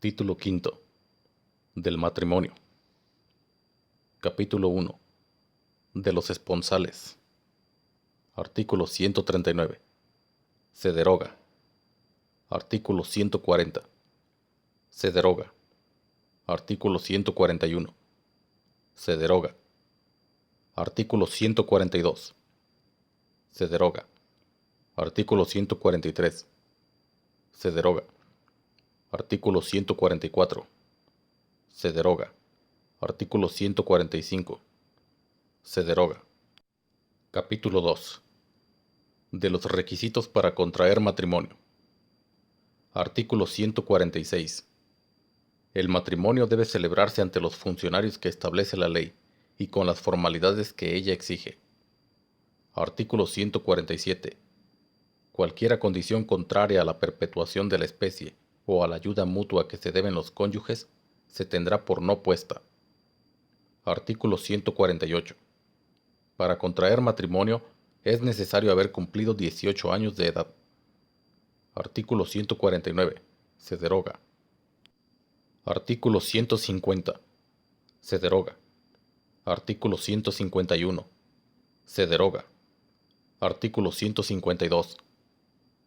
Título quinto. Del matrimonio. Capítulo 1. De los esponsales. Artículo 139. Se deroga. Artículo 140. Se deroga. Artículo 141. Se deroga. Artículo 142. Se deroga. Artículo 143. Se deroga. Artículo 144. Se deroga. Artículo 145. Se deroga. Capítulo 2. De los requisitos para contraer matrimonio. Artículo 146. El matrimonio debe celebrarse ante los funcionarios que establece la ley y con las formalidades que ella exige. Artículo 147. Cualquiera condición contraria a la perpetuación de la especie o a la ayuda mutua que se deben los cónyuges se tendrá por no puesta. Artículo 148. Para contraer matrimonio es necesario haber cumplido 18 años de edad. Artículo 149. Se deroga. Artículo 150. Se deroga. Artículo 151. Se deroga. Artículo 152.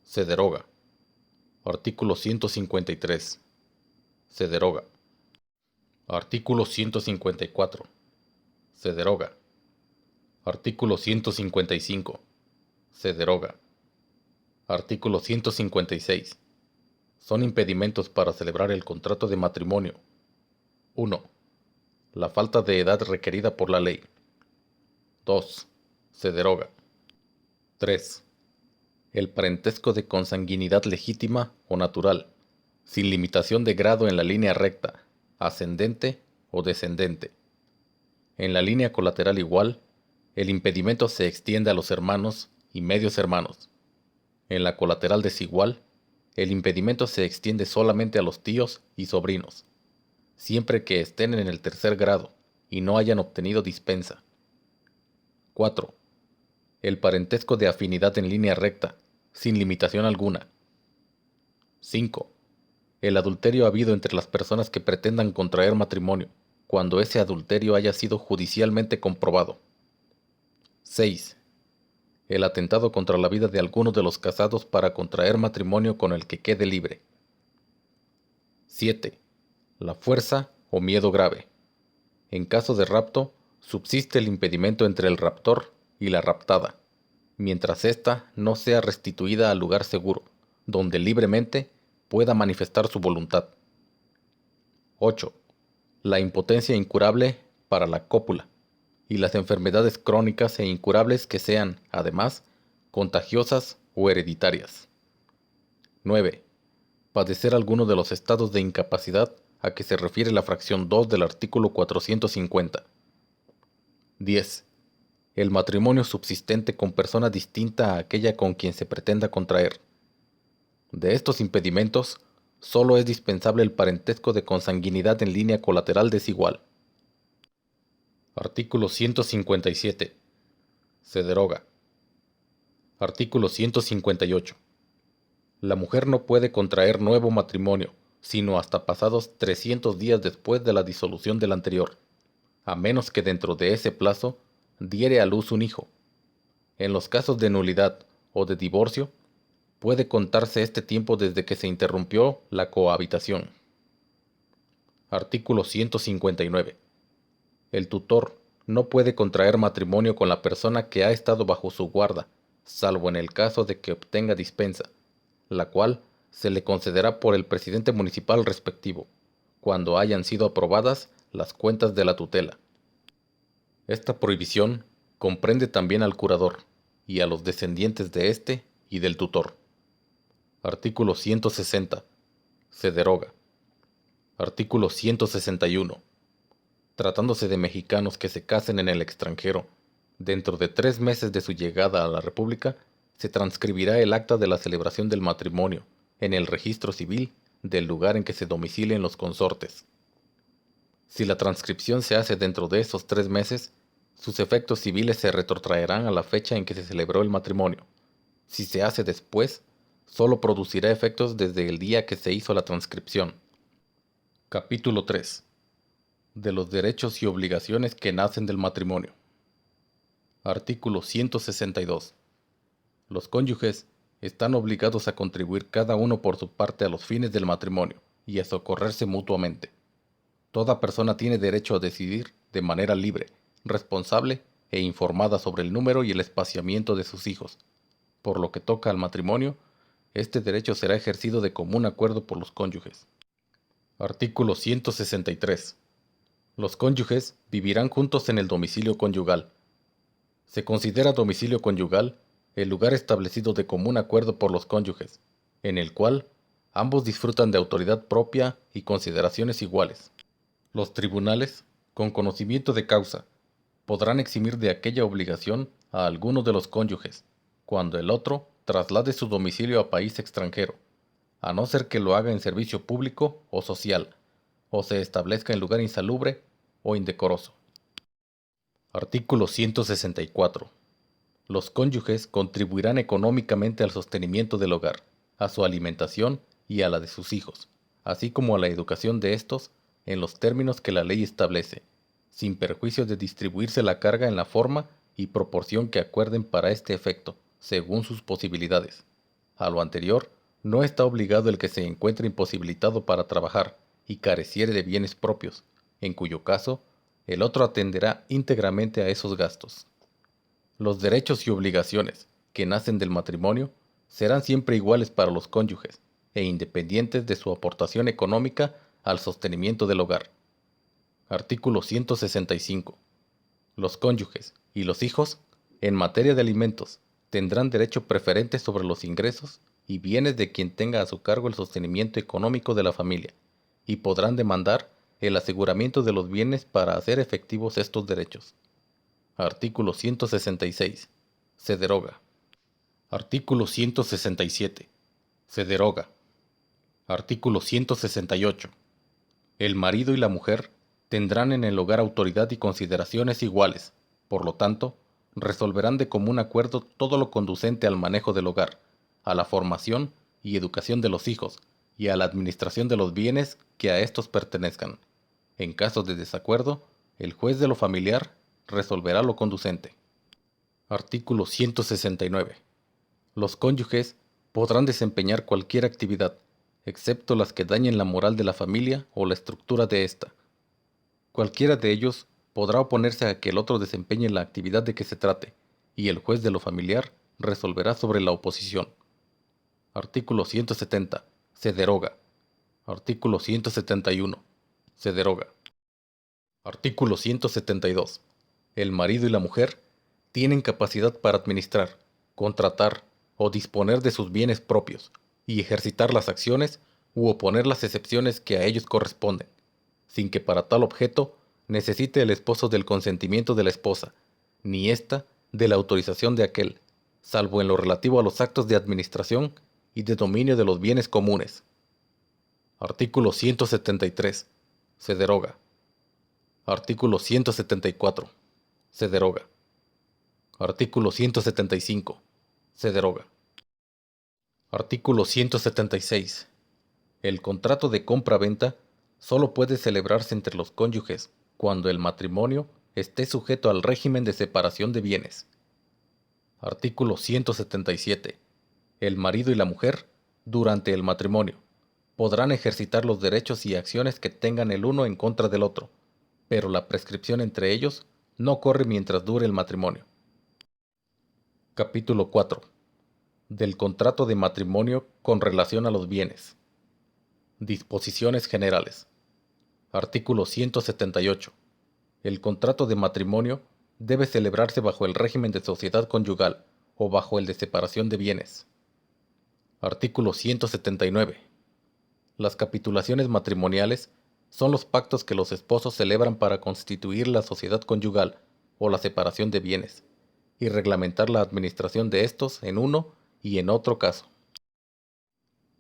Se deroga. Artículo 153. Se deroga. Artículo 154. Se deroga. Artículo 155. Se deroga. Artículo 156. Son impedimentos para celebrar el contrato de matrimonio. 1. La falta de edad requerida por la ley. 2. Se deroga. 3. El parentesco de consanguinidad legítima o natural, sin limitación de grado en la línea recta, ascendente o descendente. En la línea colateral igual, el impedimento se extiende a los hermanos y medios hermanos. En la colateral desigual, el impedimento se extiende solamente a los tíos y sobrinos, siempre que estén en el tercer grado y no hayan obtenido dispensa. 4. El parentesco de afinidad en línea recta, sin limitación alguna. 5. El adulterio habido entre las personas que pretendan contraer matrimonio, cuando ese adulterio haya sido judicialmente comprobado. 6. El atentado contra la vida de alguno de los casados para contraer matrimonio con el que quede libre. 7. La fuerza o miedo grave. En caso de rapto, subsiste el impedimento entre el raptor y la raptada, mientras ésta no sea restituida al lugar seguro, donde libremente pueda manifestar su voluntad. 8. La impotencia incurable para la cópula y las enfermedades crónicas e incurables que sean, además, contagiosas o hereditarias. 9. Padecer alguno de los estados de incapacidad a que se refiere la fracción 2 del artículo 450. 10. El matrimonio subsistente con persona distinta a aquella con quien se pretenda contraer. De estos impedimentos, solo es dispensable el parentesco de consanguinidad en línea colateral desigual. Artículo 157. Se deroga. Artículo 158. La mujer no puede contraer nuevo matrimonio, sino hasta pasados 300 días después de la disolución del anterior, a menos que dentro de ese plazo diere a luz un hijo. En los casos de nulidad o de divorcio, puede contarse este tiempo desde que se interrumpió la cohabitación. Artículo 159. El tutor no puede contraer matrimonio con la persona que ha estado bajo su guarda, salvo en el caso de que obtenga dispensa, la cual se le concederá por el presidente municipal respectivo, cuando hayan sido aprobadas las cuentas de la tutela. Esta prohibición comprende también al curador y a los descendientes de éste y del tutor. Artículo 160. Se deroga. Artículo 161. Tratándose de mexicanos que se casen en el extranjero, dentro de 3 meses de su llegada a la República, se transcribirá el acta de la celebración del matrimonio en el registro civil del lugar en que se domicilen los consortes. Si la transcripción se hace dentro de esos 3 meses, sus efectos civiles se retrotraerán a la fecha en que se celebró el matrimonio. Si se hace después, solo producirá efectos desde el día que se hizo la transcripción. Capítulo 3. De los derechos y obligaciones que nacen del matrimonio. Artículo 162. Los cónyuges están obligados a contribuir cada uno por su parte a los fines del matrimonio y a socorrerse mutuamente. Toda persona tiene derecho a decidir de manera libre, responsable e informada sobre el número y el espaciamiento de sus hijos. Por lo que toca al matrimonio, este derecho será ejercido de común acuerdo por los cónyuges. Artículo 163. Los cónyuges vivirán juntos en el domicilio conyugal. Se considera domicilio conyugal el lugar establecido de común acuerdo por los cónyuges, en el cual ambos disfrutan de autoridad propia y consideraciones iguales. Los tribunales, con conocimiento de causa, podrán eximir de aquella obligación a alguno de los cónyuges, cuando el otro traslade su domicilio a país extranjero, a no ser que lo haga en servicio público o social, o se establezca en lugar insalubre o indecoroso. Artículo 164. Los cónyuges contribuirán económicamente al sostenimiento del hogar, a su alimentación y a la de sus hijos, así como a la educación de estos en los términos que la ley establece, sin perjuicio de distribuirse la carga en la forma y proporción que acuerden para este efecto, según sus posibilidades. A lo anterior, no está obligado el que se encuentre imposibilitado para trabajar y careciere de bienes propios, en cuyo caso, el otro atenderá íntegramente a esos gastos. Los derechos y obligaciones que nacen del matrimonio serán siempre iguales para los cónyuges e independientes de su aportación económica al sostenimiento del hogar. Artículo 165. Los cónyuges y los hijos, en materia de alimentos, tendrán derecho preferente sobre los ingresos y bienes de quien tenga a su cargo el sostenimiento económico de la familia, y podrán demandar el aseguramiento de los bienes para hacer efectivos estos derechos. Artículo 166. Se deroga. Artículo 167. Se deroga. Artículo 168. El marido y la mujer tendrán en el hogar autoridad y consideraciones iguales, por lo tanto, resolverán de común acuerdo todo lo conducente al manejo del hogar, a la formación y educación de los hijos, y a la administración de los bienes que a estos pertenezcan. En caso de desacuerdo, el juez de lo familiar resolverá lo conducente. Artículo 169. Los cónyuges podrán desempeñar cualquier actividad, excepto las que dañen la moral de la familia o la estructura de ésta. Cualquiera de ellos podrá oponerse a que el otro desempeñe la actividad de que se trate, y el juez de lo familiar resolverá sobre la oposición. Artículo 170. Se deroga. Artículo 171. Se deroga. Artículo 172. El marido y la mujer tienen capacidad para administrar, contratar o disponer de sus bienes propios y ejercitar las acciones u oponer las excepciones que a ellos corresponden, sin que para tal objeto necesite el esposo del consentimiento de la esposa, ni ésta de la autorización de aquel, salvo en lo relativo a los actos de administración y de dominio de los bienes comunes. Artículo 173. Se deroga. Artículo 174. Se deroga. Artículo 175. Se deroga. Artículo 176. El contrato de compra-venta solo puede celebrarse entre los cónyuges cuando el matrimonio esté sujeto al régimen de separación de bienes. Artículo 177. El marido y la mujer, durante el matrimonio, podrán ejercitar los derechos y acciones que tengan el uno en contra del otro, pero la prescripción entre ellos no corre mientras dure el matrimonio. Capítulo 4. Del contrato de matrimonio con relación a los bienes. Disposiciones generales. Artículo 178. El contrato de matrimonio debe celebrarse bajo el régimen de sociedad conyugal o bajo el de separación de bienes. Artículo 179. Las capitulaciones matrimoniales son los pactos que los esposos celebran para constituir la sociedad conyugal o la separación de bienes, y reglamentar la administración de estos en uno y en otro caso.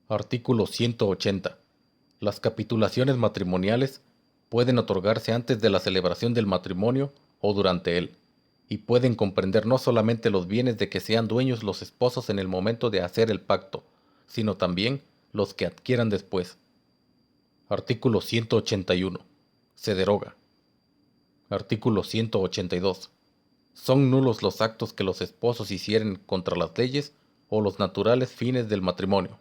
Artículo 180. Las capitulaciones matrimoniales pueden otorgarse antes de la celebración del matrimonio o durante él, y pueden comprender no solamente los bienes de que sean dueños los esposos en el momento de hacer el pacto, sino también los que adquieran después. Artículo 181. Se deroga. Artículo 182. Son nulos los actos que los esposos hicieren contra las leyes o los naturales fines del matrimonio.